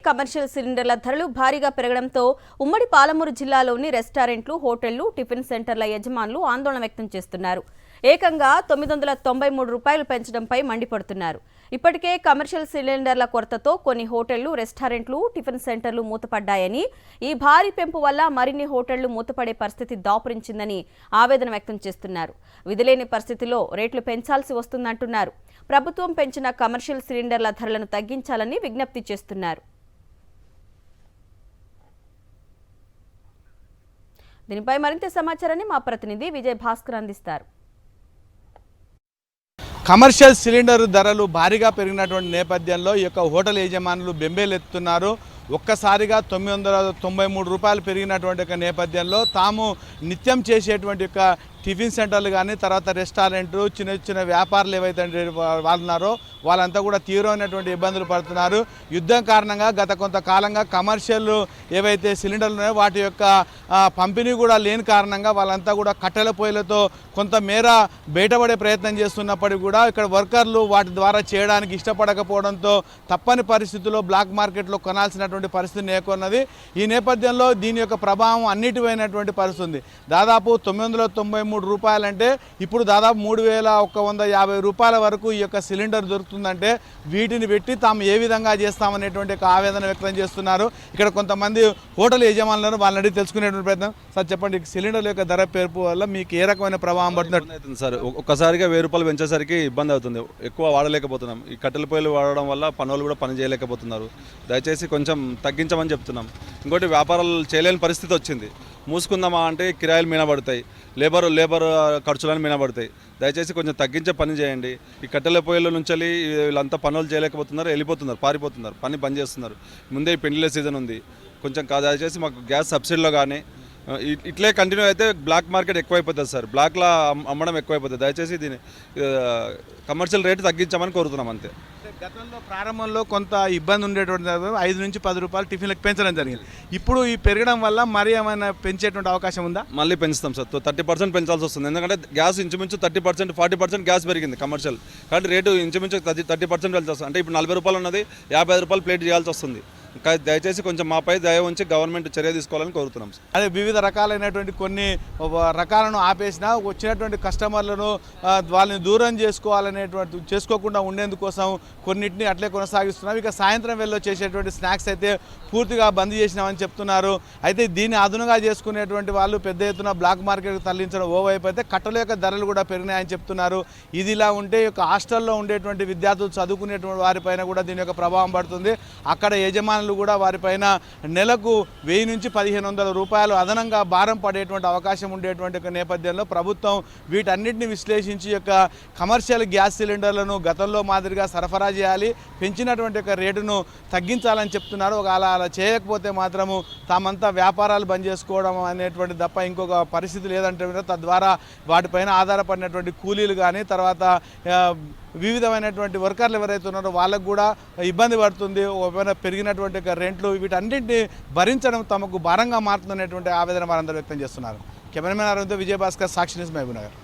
Commercial సిలిండర్ల ధరలు భారీగా పెరగడంతో ఉమ్మడి పాలమూరు జిల్లాలోని రెస్టారెంట్లు, హోటళ్లు, టిఫిన్ సెంటర్ల యజమానులు ఆందోళన వ్యక్తం చేస్తున్నారు. ఏకంగా 993 రూపాయలు పెంచడంపై మండిపడుతున్నారు. ఇప్పటికే కమర్షియల్ సిలిండర్ల కొరతతో కొన్ని హోటళ్లు, రెస్టారెంట్లు, టిఫిన్ సెంటర్లు మూతపడ్డాయని, ఈ భారీ పెంపు వల్ల మరిన్ని హోటళ్లు మూతపడే పరిస్థితి దాపురించిందని ఆవేదన వ్యక్తం చేస్తున్నారు. విధిలేని పరిస్థితిలో రేట్లు పెంచాల్సి వస్తుందంటున్నారు. ప్రభుత్వం పెంచిన కమర్షియల్ సిలిండర్ల ధరలను తగ్గించాలని విజ్ఞప్తి చేస్తున్నారు. దీనిపై మరింత సమాచారాన్ని మా ప్రతినిధి విజయ్ భాస్కర్ అందిస్తారు. కమర్షియల్ సిలిండర్ ధరలు భారీగా పెరిగినటువంటి నేపథ్యంలో ఈ యొక్క హోటల్ యజమానులు బెంబేలెత్తుతున్నారు. ఒక్కసారిగా 993 రూపాయలు పెరిగినటువంటి యొక్క నేపథ్యంలో తాము నిత్యం చేసేటువంటి యొక్క టిఫిన్ సెంటర్లు కానీ, తర్వాత రెస్టారెంట్లు, చిన్న చిన్న వ్యాపారులు ఏవైతే వాళ్ళున్నారో వాళ్ళంతా కూడా తీవ్రమైనటువంటి ఇబ్బందులు పడుతున్నారు. యుద్ధం కారణంగా గత కొంతకాలంగా కమర్షియల్ ఏవైతే సిలిండర్లు ఉన్నాయో వాటి యొక్క పంపిణీ కూడా లేని కారణంగా వాళ్ళంతా కూడా కట్టెల పొయ్యిలతో కొంతమేర బయటపడే ప్రయత్నం చేస్తున్నప్పటికీ కూడా ఇక్కడ వర్కర్లు వాటి ద్వారా చేయడానికి ఇష్టపడకపోవడంతో తప్పని పరిస్థితుల్లో బ్లాక్ మార్కెట్లో కొనాల్సినటువంటి పరిస్థితి నెలకొన్నది. ఈ నేపథ్యంలో దీని యొక్క ప్రభావం అన్నిటిపైనటువంటి పరిస్థితి ఉంది. దాదాపు 993 రూపాయలంటే ఇప్పుడు దాదాపు 3150 రూపాయల వరకు ఈ యొక్క సిలిండర్ దొరుకుతుందంటే వీటిని పెట్టి తాము ఏ విధంగా చేస్తామనేటువంటి ఆవేదన వ్యక్తం చేస్తున్నారు. ఇక్కడ కొంతమంది హోటల్ యజమానులను వాళ్ళని అడిగి తెలుసుకునేటువంటి ప్రయత్నం. సార్ చెప్పండి, సిలిండర్ల యొక్క ధర పెరుపు వల్ల మీకు ఏ రకమైన ప్రభావం పడుతుంది? సార్ ఒక్కసారిగా 1000 రూపాయలు పెంచేసరికి ఇబ్బంది అవుతుంది. ఎక్కువ వాడలేకపోతున్నాం. ఈ కట్టెల పొయ్యిలు వాడడం వల్ల పనులు కూడా పని చేయలేకపోతున్నారు. దయచేసి కొంచెం తగ్గించమని చెప్తున్నాం. ఇంకోటి వ్యాపారాలు చేయలేని పరిస్థితి వచ్చింది. మూసుకుందామా అంటే కిరాయిలు మీనబడతాయి, లేబర్ ఖర్చులను మీనబడతాయి. దయచేసి కొంచెం తగ్గించే పని చేయండి. ఈ కట్టెల పొయ్యిల నుంచి వీళ్ళంతా పనులు చేయలేకపోతున్నారు, వెళ్ళిపోతున్నారు, పారిపోతున్నారు, పని బంద్ చేస్తున్నారు. ముందే ఈ పెళ్లిళ్ళ సీజన్ ఉంది. కొంచెం దయచేసి మాకు గ్యాస్ సబ్సిడీలో కానీ ఇట్లే కంటిన్యూ అయితే బ్లాక్ మార్కెట్ ఎక్కువైపోతుంది సార్. బ్లాక్లో అమ్మడం ఎక్కువైపోతుంది. దయచేసి దీన్ని కమర్షియల్ రేటు తగ్గించామని కోరుతున్నాం అంతే. గతంలో ప్రారంభంలో కొంత ఇబ్బంది ఉండేటువంటి 5 నుంచి 10 రూపాయలు టిఫిన్లకు పెంచడం జరిగింది. ఇప్పుడు ఈ పెరగడం వల్ల మరి ఏమైనా పెంచేటువంటి అవకాశం ఉందా? మళ్ళీ పెంచుతాం సార్. 30% పెంచాల్సి వస్తుంది. ఎందుకంటే గ్యాస్ ఇంచుమించు 30%, 40% గ్యాస్ పెరిగింది కమర్షియల్. కాబట్టి రేటు ఇంచుమించు 30% పెంచాల్సి వస్తుంది. అంటే ఇప్పుడు 40 రూపాయలు ఉన్నది 55 రూపాయలు ప్లేట్ చేయాల్సి వస్తుంది. దయచేసి కొంచెం మాపై దయ ఉంచి గవర్నమెంట్ చర్య తీసుకోవాలని కోరుతున్నాం. అదే వివిధ రకాలైనటువంటి కొన్ని రకాలను ఆపేసినా వచ్చినటువంటి కస్టమర్లను వాళ్ళని దూరం చేసుకోకుండా ఉండేందుకోసం కొన్నిటిని అట్లే కొనసాగిస్తున్నాం. ఇక సాయంత్రం వేళలో చేసేటువంటి స్నాక్స్ అయితే పూర్తిగా బంద్ చేసినామని చెప్తున్నారు. అయితే దీన్ని అదునుగా చేసుకునేటువంటి వాళ్ళు పెద్ద ఎత్తున బ్లాక్ మార్కెట్కి తరలించడం ఓవైపు అయితే కట్టెల యొక్క ధరలు కూడా పెరిగినాయని చెప్తున్నారు. ఇది ఇలా ఉంటే యొక్క హాస్టల్లో ఉండేటువంటి విద్యార్థులు చదువుకునేటువంటి వారిపైన కూడా దీని యొక్క ప్రభావం పడుతుంది. అక్కడ యజమానులు కూడా వారిపైన నెలకు 1000 నుంచి 1500 రూపాయలు అదనంగా భారం పడేటువంటి అవకాశం ఉండేటువంటి నేపథ్యంలో ప్రభుత్వం వీటన్నిటిని విశ్లేషించి యొక్క కమర్షియల్ గ్యాస్ సిలిండర్లను గతంలో మాదిరిగా సరఫరా చేయాలి, పెంచినటువంటి యొక్క రేటును తగ్గించాలని చెప్తున్నారు. అలా చేయకపోతే మాత్రము తామంతా వ్యాపారాలు బంద్ చేసుకోవడం అనేటువంటి తప్ప ఇంకొక పరిస్థితి లేదంటే తద్వారా వాటిపైన ఆధారపడినటువంటి కూలీలు కానీ, తర్వాత వివిధమైనటువంటి వర్కర్లు ఎవరైతే ఉన్నారో వాళ్ళకు కూడా ఇబ్బంది పడుతుంది. ఒకవేళ పెరిగినటువంటి రెంట్లు వీటన్నింటినీ భరించడం తమకు భారంగా మారుతుందనేటువంటి ఆవేదన వారందరూ వ్యక్తం చేస్తున్నారు. కెమెరామెన్ అరవింద్, విజయ్ భాస్కర్, సాక్షి న్యూస్, మహబూబ్నగర్.